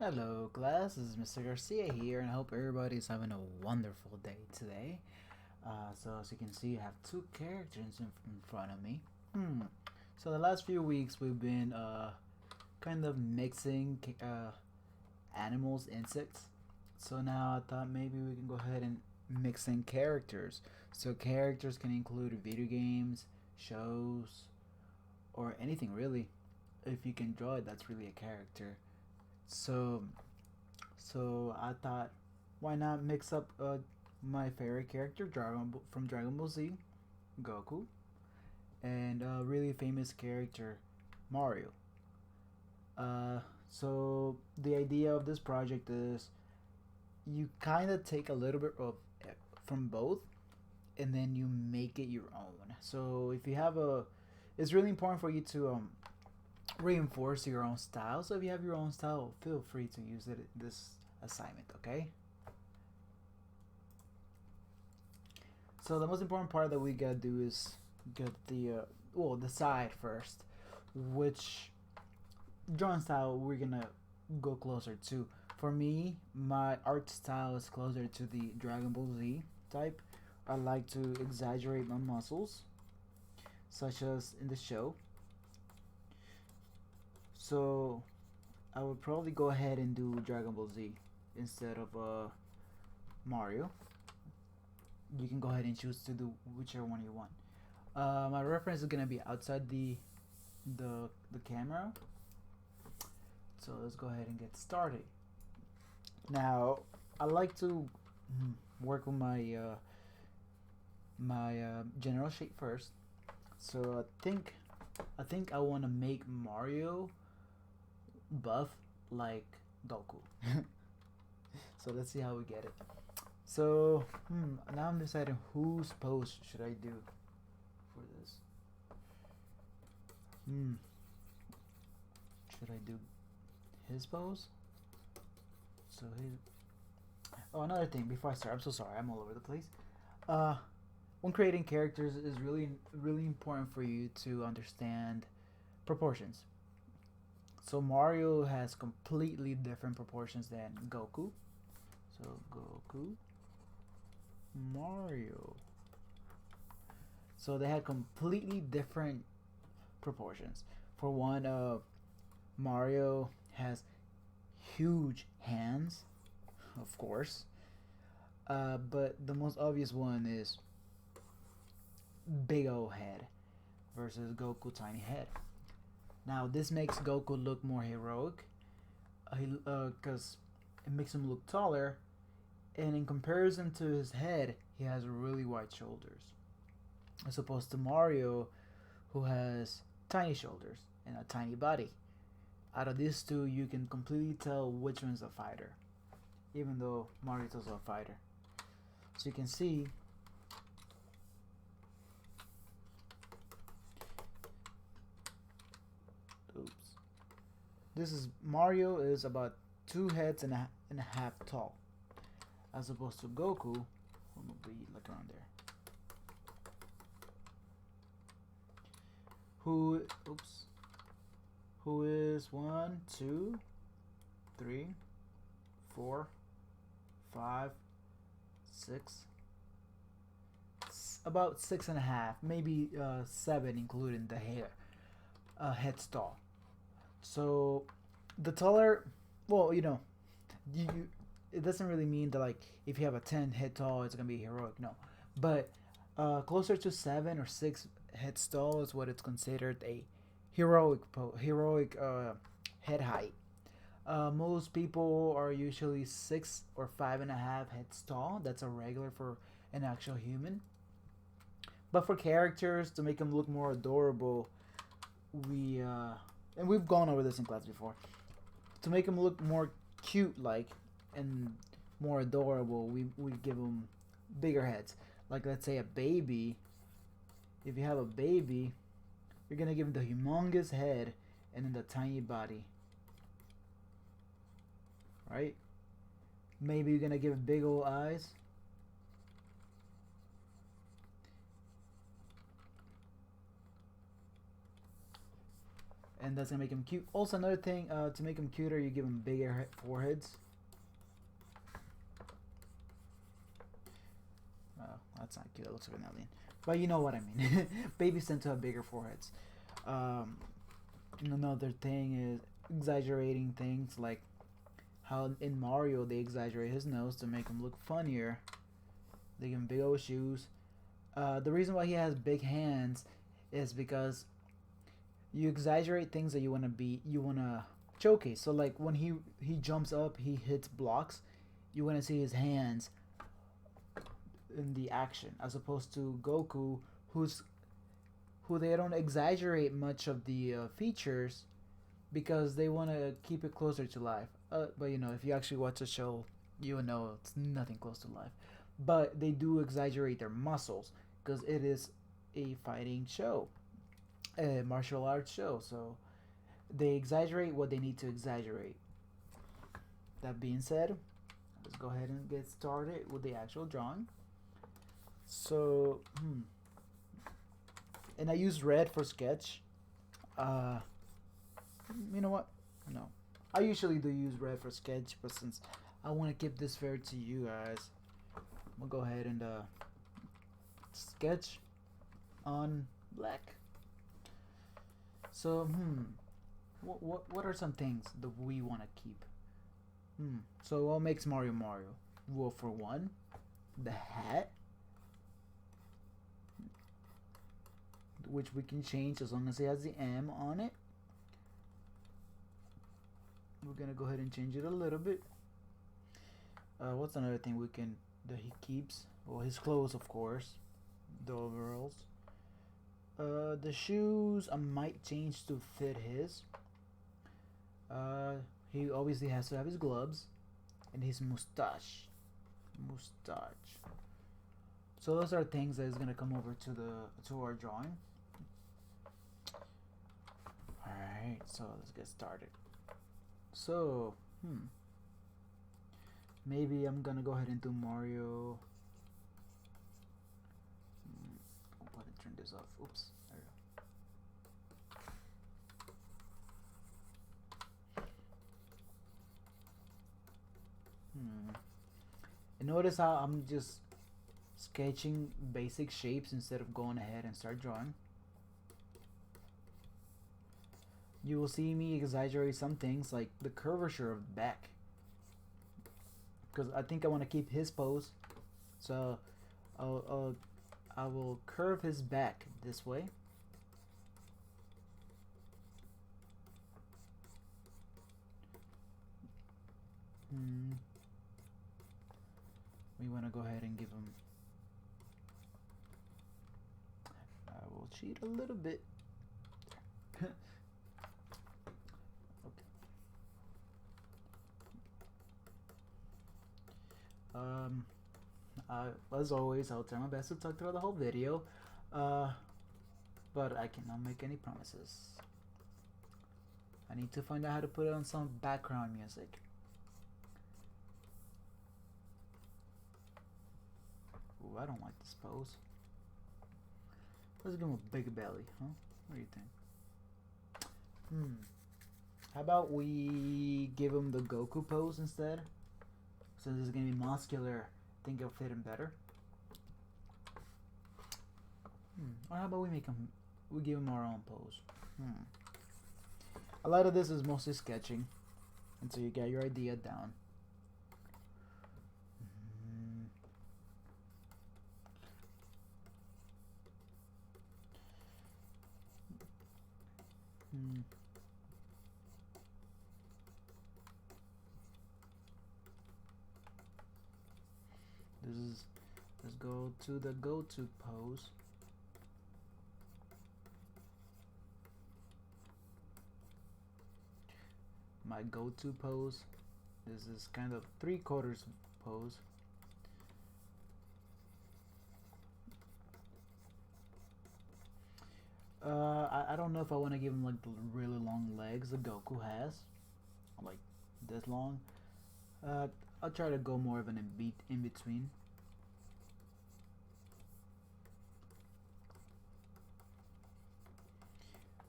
Hello, class. This is Mr. Garcia here, and I hope everybody's having a wonderful day today. So, as you can see, I have two characters in front of me. So, the last few weeks we've been kind of mixing animals, insects. So now I thought maybe we can go ahead and mix in characters. So, characters can include video games, shows, or anything really. If you can draw it, that's really a character. So So I thought, why not mix up my favorite character, from Dragon Ball Z, Goku, and a really famous character, Mario. So the idea of this project is you kind of take a little bit of from both, and then you make it your own. So if you have a, it's really important for you to reinforce your own style. So if you have your own style, feel free to use it this assignment. Okay. So the most important part that we gotta do is get decide first which drawing style we're gonna go closer to. For me, my art style is closer to the Dragon Ball Z type. I like to exaggerate my muscles, such as in the show. So I would probably go ahead and do Dragon Ball Z instead of Mario. You can go ahead and choose to do whichever one you want. My reference is gonna be outside the camera. So let's go ahead and get started. Now I like to work with my general shape first. So I think I want to make Mario buff like Goku. So let's see how we get it. So now I'm deciding whose pose should I do for this. Should I do his pose? So his. Oh, another thing before I start, I'm so sorry. I'm all over the place. Uh, when creating characters, is really important for you to understand proportions. So Mario has completely different proportions than Goku. So Goku, Mario. So they had completely different proportions. For one, Mario has huge hands, of course. But the most obvious one is big old head versus Goku tiny head. Now this makes Goku look more heroic, because it makes him look taller, and in comparison to his head, he has really wide shoulders, as opposed to Mario, who has tiny shoulders and a tiny body. Out of these two, you can completely tell which one's a fighter, even though Mario's also a fighter. So you can see. Oops. This is Mario is about two heads and a half tall, as opposed to Goku, who will be like around there. Oops, who is 1, 2, 3, 4, 5, 6, about 6.5, maybe 7, including the head stall. So the taller, well, you it doesn't really mean that, like, if you have a 10 head tall, it's gonna be heroic. No, but closer to 7 or 6 head tall is what it's considered a heroic head height. Most people are usually 6 or 5.5 heads tall. That's a regular for an actual human. But for characters, to make them look more adorable, we and we've gone over this in class before. To make them look more cute, like, and more adorable, we give them bigger heads. Like, let's say a baby. If you have a baby, you're gonna give them the humongous head and then the tiny body, right? Maybe you're gonna give big old eyes. and that's gonna make him cute. Also, another thing, to make him cuter, you give him bigger foreheads. Oh, that's not cute. That looks like an alien. But you know what I mean. Babies tend to have bigger foreheads. And another thing is exaggerating things, like how in Mario they exaggerate his nose to make him look funnier. They give him big old shoes. The reason why he has big hands is because you exaggerate things that you wanna showcase. So like when he jumps up, he hits blocks. You wanna see his hands in the action, as opposed to Goku, who they don't exaggerate much of the features because they want to keep it closer to life. But you know, if you actually watch the show, you will know it's nothing close to life. But they do exaggerate their muscles because it is a fighting show, a martial arts show. So they exaggerate what they need to exaggerate. That being said, let's go ahead and get started with the actual drawing. So, and I use red for sketch. You know what? No, I usually do use red for sketch, but since I want to keep this fair to you guys, I'm gonna go ahead and sketch on black. So, what are some things that we want to keep? So what makes Mario Mario? Well, for one, the hat, which we can change as long as it has the M on it. We're gonna go ahead and change it a little bit. What's another thing that he keeps? Well, his clothes, of course, the overalls. The shoes I might change to fit his. He obviously has to have his gloves and his mustache. So those are things that is gonna come over to our drawing. Alright, so let's get started. So, maybe I'm gonna go ahead and do Mario. I'll go ahead and turn this off. Oops, there we go. And notice how I'm just sketching basic shapes instead of going ahead and start drawing. You will see me exaggerate some things like the curvature of the back, because I think I want to keep his pose. So I will curve his back this way. We want to go ahead and give him. I will cheat a little bit. As always, I'll try my best to talk throughout the whole video, but I cannot make any promises. I need to find out how to put it on some background music. Ooh, I don't like this pose. Let's give him a big belly, huh? What do you think? How about we give him the Goku pose instead? Since it's gonna be muscular, I think it'll fit him better. Or how about we give him our own pose? A lot of this is mostly sketching until you get your idea down. Let's go to the go-to pose. My go-to pose. This is kind of 3/4 pose. I don't know if I want to give him like the really long legs that Goku has, like this long. I'll try to go more of an in between.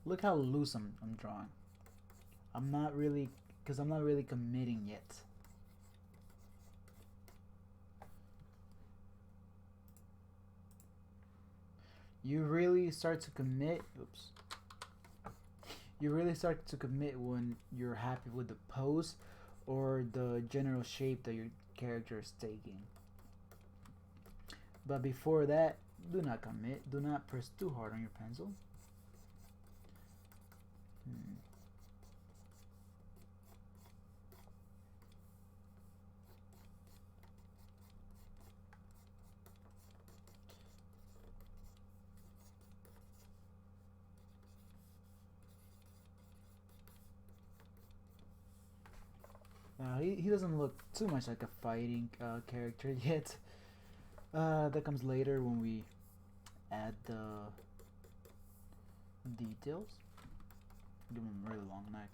Look how loose I'm drawing. I'm not really, because I'm not really committing yet. You really start to commit. Oops. You really start to commit when you're happy with the pose or the general shape that your character is taking. But before that, do not commit. Do not press too hard on your pencil. He doesn't look too much like a fighting character yet. That comes later when we add the details. Give him a really long neck.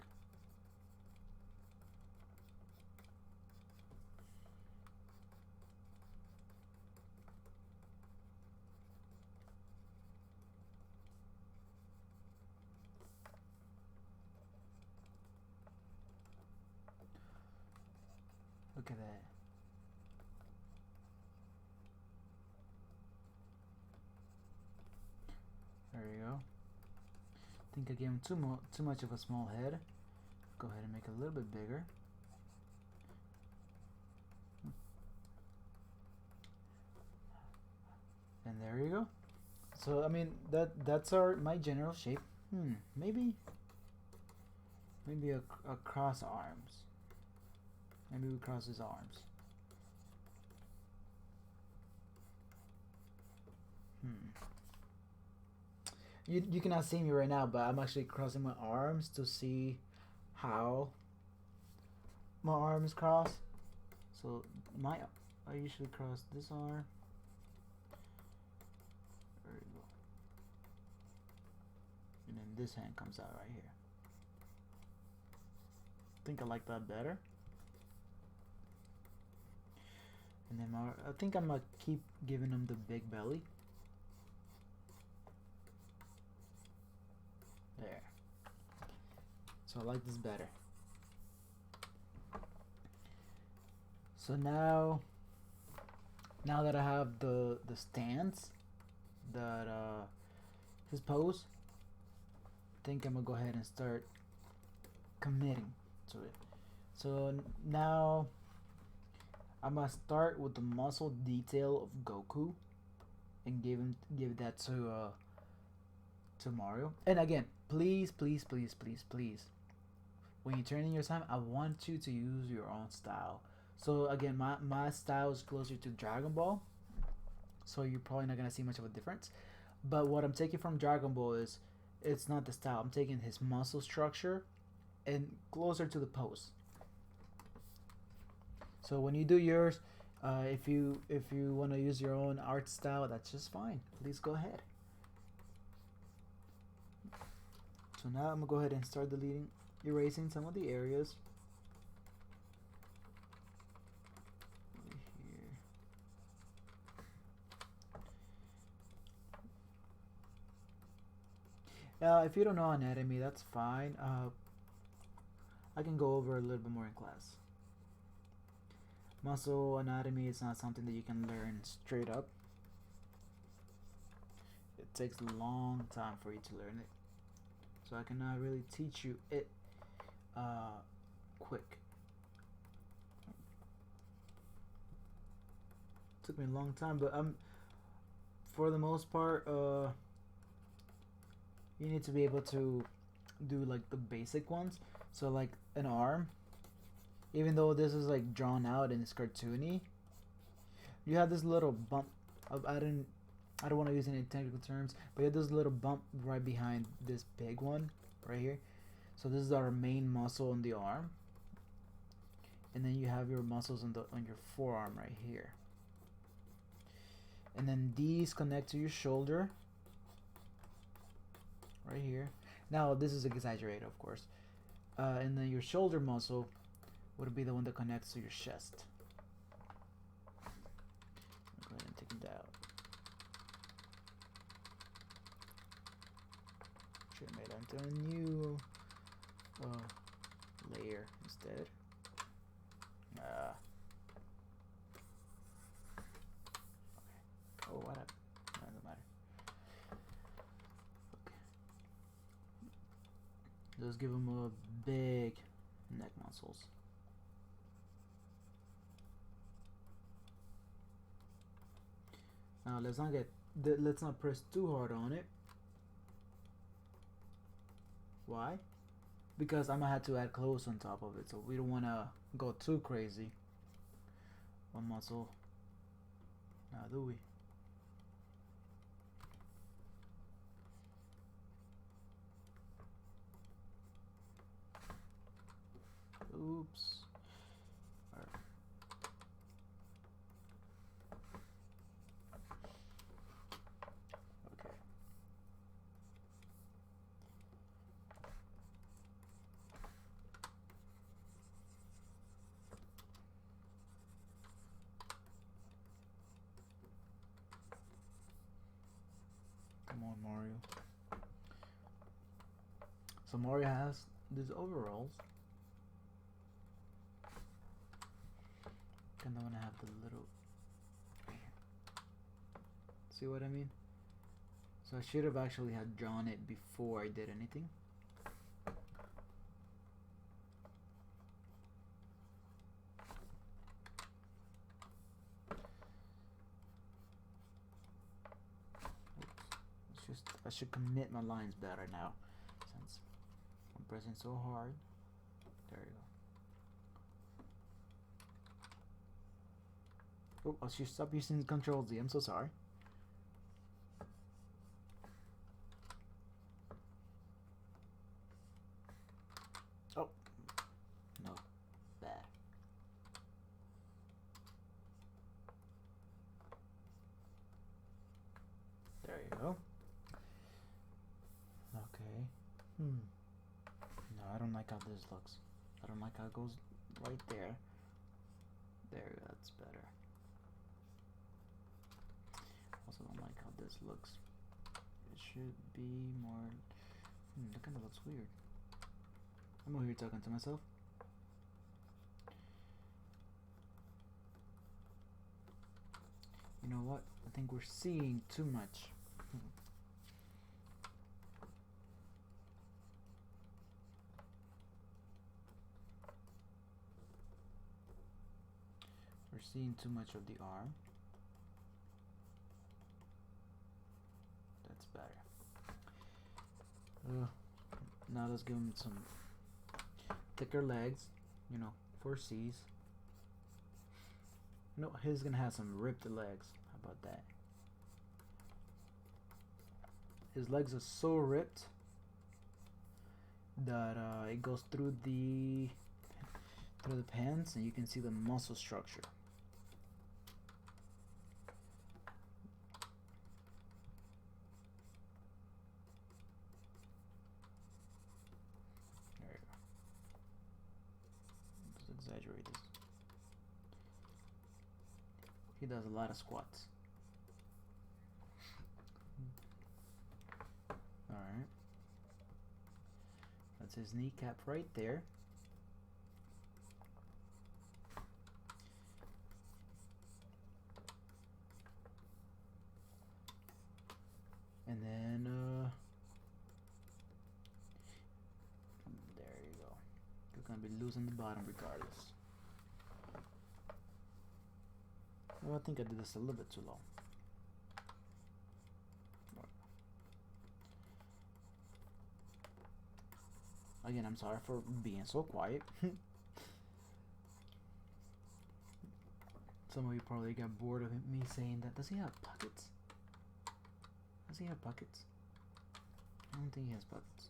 Look at that. There you go. I think I gave him too much of a small head. Go ahead and make it a little bit bigger. And there you go. So I mean that's my general shape. Maybe a cross arms. Maybe we cross his arms. You cannot see me right now, but I'm actually crossing my arms to see how my arms cross. So I usually cross this arm. There you go. And then this hand comes out right here. I think I like that better. And then I think I'm gonna keep giving him the big belly. There. So I like this better. So now that I have the stance that his pose, I think I'm gonna go ahead and start committing to it. So now I'm gonna start with the muscle detail of Goku and give that to Mario. And again, please, when you turn in your time, I want you to use your own style. So again, my style is closer to Dragon Ball, so you're probably not gonna see much of a difference. But what I'm taking from Dragon Ball is, it's not the style. I'm taking his muscle structure and closer to the pose. So when you do yours, if you want to use your own art style, that's just fine. Please go ahead. So now I'm gonna go ahead and start erasing some of the areas. If you don't know anatomy, that's fine. I can go over a little bit more in class. Muscle anatomy is not something that you can learn straight up. It takes a long time for you to learn it. So I cannot really teach you it quick. It took me a long time, but for the most part, you need to be able to do like the basic ones. So like an arm, even though this is like drawn out and it's cartoony, you have this little bump of, I don't want to use any technical terms, but you have this little bump right behind this big one right here. So this is our main muscle on the arm, and then you have your muscles on your forearm right here, and then these connect to your shoulder right here. Now this is exaggerated, of course, and then your shoulder muscle would be the one that connects to your chest. Go ahead and take it out. Should have made enter a new layer instead. Okay. Oh, what happened? No, doesn't matter. Okay. Let's give him a big neck muscles. Now let's not press too hard on it. Why? Because I'm gonna have to add clothes on top of it, so we don't wanna go too crazy. One muscle. Now do we? Oops. All right. Okay. Come on, Mario. So Mario has these overalls. And I'm gonna have the little. See what I mean? So I should have actually had drawn it before I did anything. It's just I should commit my lines better now, since I'm pressing so hard. There you go. Oh, I should stop using Control Z. I'm so sorry. Oh, no, bad. There you go. Okay. No, I don't like how this looks. I don't like how it goes right there. There, that's better. Also don't like how this looks. It should be more. That kind of looks weird. I'm over here talking to myself. You know what? I think we're seeing too much. We're seeing too much of the arm. That's better. Now let's give him some thicker legs, you know, 4Cs. No, he's gonna have some ripped legs. How about that? His legs are so ripped that it goes through the pants, and you can see the muscle structure. There you go. Let's exaggerate this. He does a lot of squats. Alright. That's his kneecap right there. And then, there you go. You're gonna be losing the bottom regardless. Well, I think I did this a little bit too low. Again, I'm sorry for being so quiet. Some of you probably got bored of me saying that. Does he have pockets? Does he have pockets? I don't think he has pockets.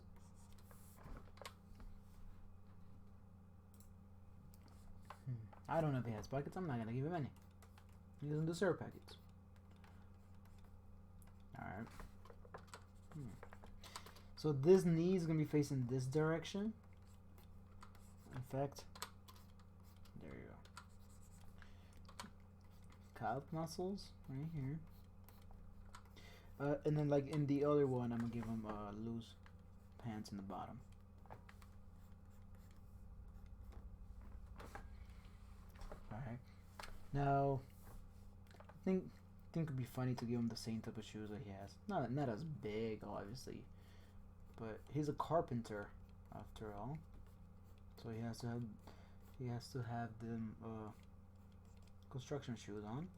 I don't know if he has pockets. I'm not gonna give him any. He doesn't deserve pockets. Alright. So this knee is gonna be facing this direction. In fact, there you go. Calf muscles right here. And then like in the other one, I'm gonna give him loose pants in the bottom. Alright. Now, I think it'd be funny to give him the same type of shoes that he has. Not as big, obviously, but he's a carpenter after all, so he has to have them construction shoes on.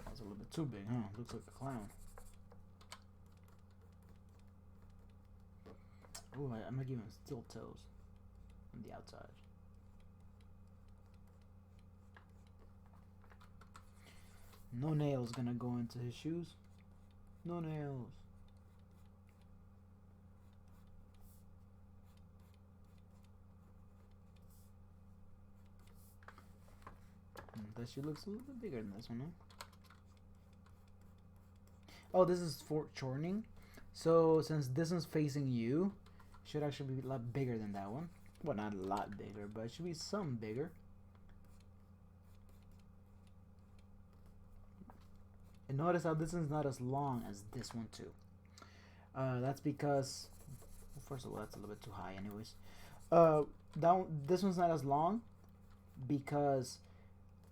That's a little bit too big, huh? Looks like a clown. Oh, I'm gonna give him steel toes on the outside. No nails gonna go into his shoes. No nails. That shoe looks a little bit bigger than this one, huh? Oh, this is for shortening. So since this one's facing you, it should actually be a lot bigger than that one. Well, not a lot bigger, but it should be some bigger. And notice how this one's not as long as this one too. That's because, well, first of all, that's a little bit too high anyways. This one's not as long because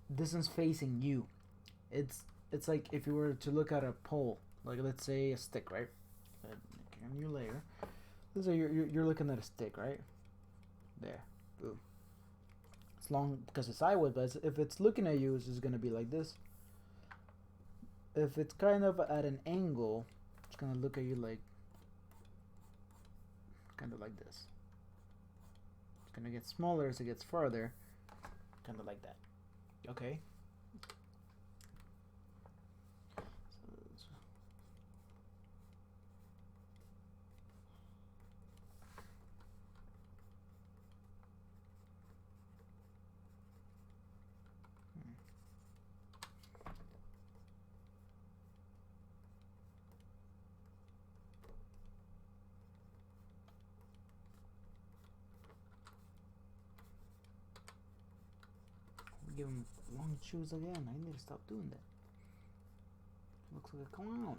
this one's facing you. It's like if you were to look at a pole, like let's say a stick, right? A new layer. This is you're looking at a stick, right? There, boom. It's long because it's sideways, but if it's looking at you, it's just gonna be like this. If it's kind of at an angle, it's gonna look at you like kind of like this. It's gonna get smaller as it gets farther, kind of like that. Okay. Give him long shoes again. I need to stop doing that. Looks like a clown.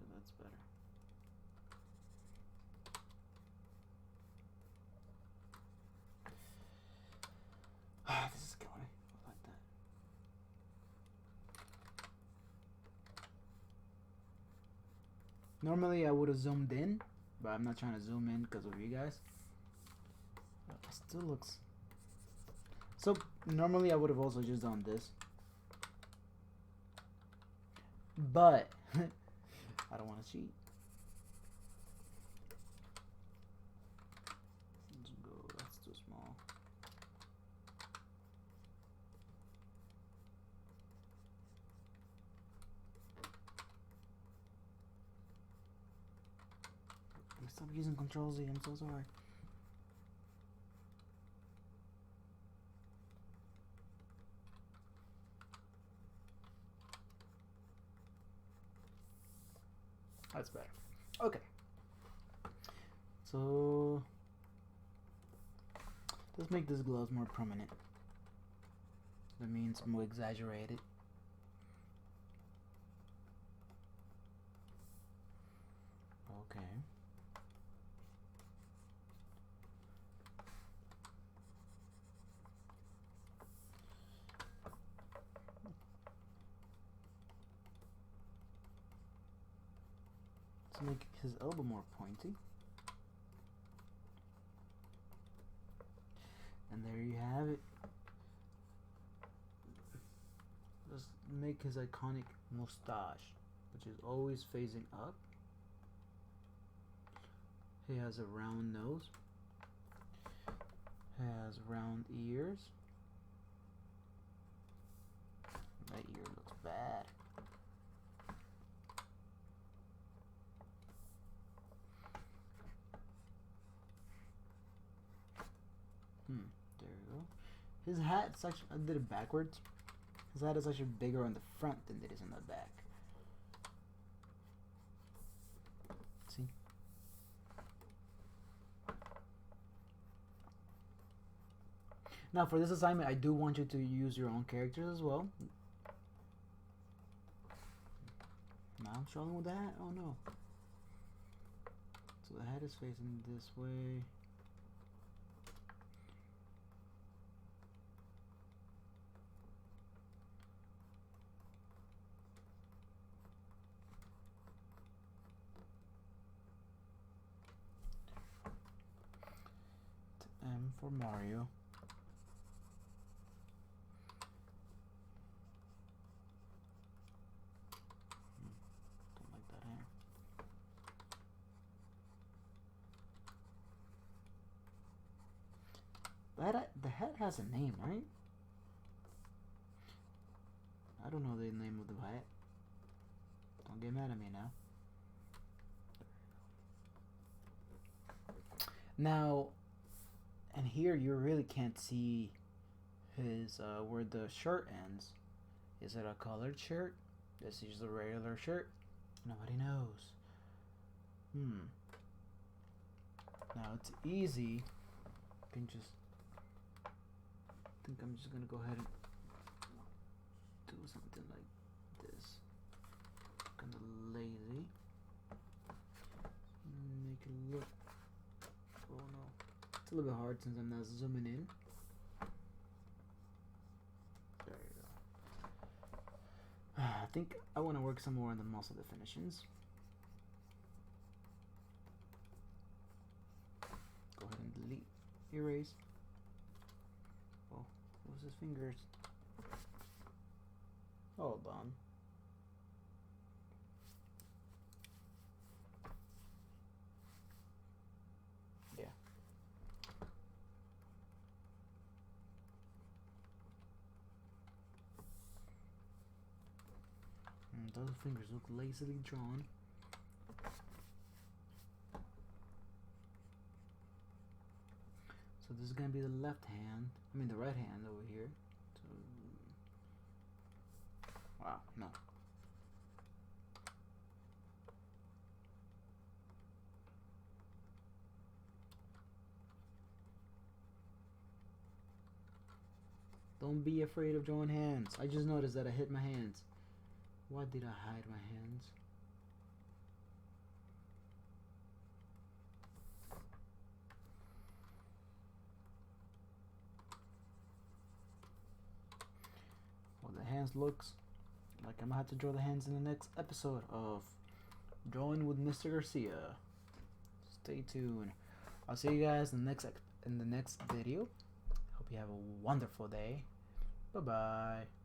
Yeah, that's better. Ah, this is killing me. I like that. Normally I would have zoomed in, but I'm not trying to zoom in because of you guys. It still looks so. Normally I would have also just done this, but I don't want to cheat. Let's go. That's too small. Stop using Control Z. I'm so sorry. That's better. Okay. So let's make this gloves more prominent. That means more exaggerated. Okay. Let's make his elbow more pointy. And there you have it. Let's make his iconic mustache, which is always facing up. He has a round nose. Has round ears. That ear looks bad. There we go. His hat's actually, I did it backwards. His hat is actually bigger on the front than it is on the back. See? Now for this assignment, I do want you to use your own characters as well. struggling with that? Oh no. So the head is facing this way. M for Mario. Don't like that hair. The head has a name, right? I don't know the name of the hat. Don't get mad at me now. Now, and here you really can't see his where the shirt ends. Is it a colored shirt? This is a regular shirt. Nobody knows. Now it's easy. I can just. I think I'm just gonna go ahead and do something like this. Kind of lazy. Make it look. Oh no, it's a little bit hard since I'm not zooming in. There you go. I think I want to work some more on the muscle definitions. Go ahead and delete, erase. Oh, what was his fingers? Hold on. Yeah. Those fingers look lazily drawn. So this is gonna be the left hand. I mean the right hand over here. So, wow, no. Don't be afraid of drawing hands. I just noticed that I hit my hands. Why did I hide my hands? Well, the hands looks like I'm gonna have to draw the hands in the next episode of Drawing with Mr. Garcia. Stay tuned. I'll see you guys in the next video. Hope you have a wonderful day. Bye bye.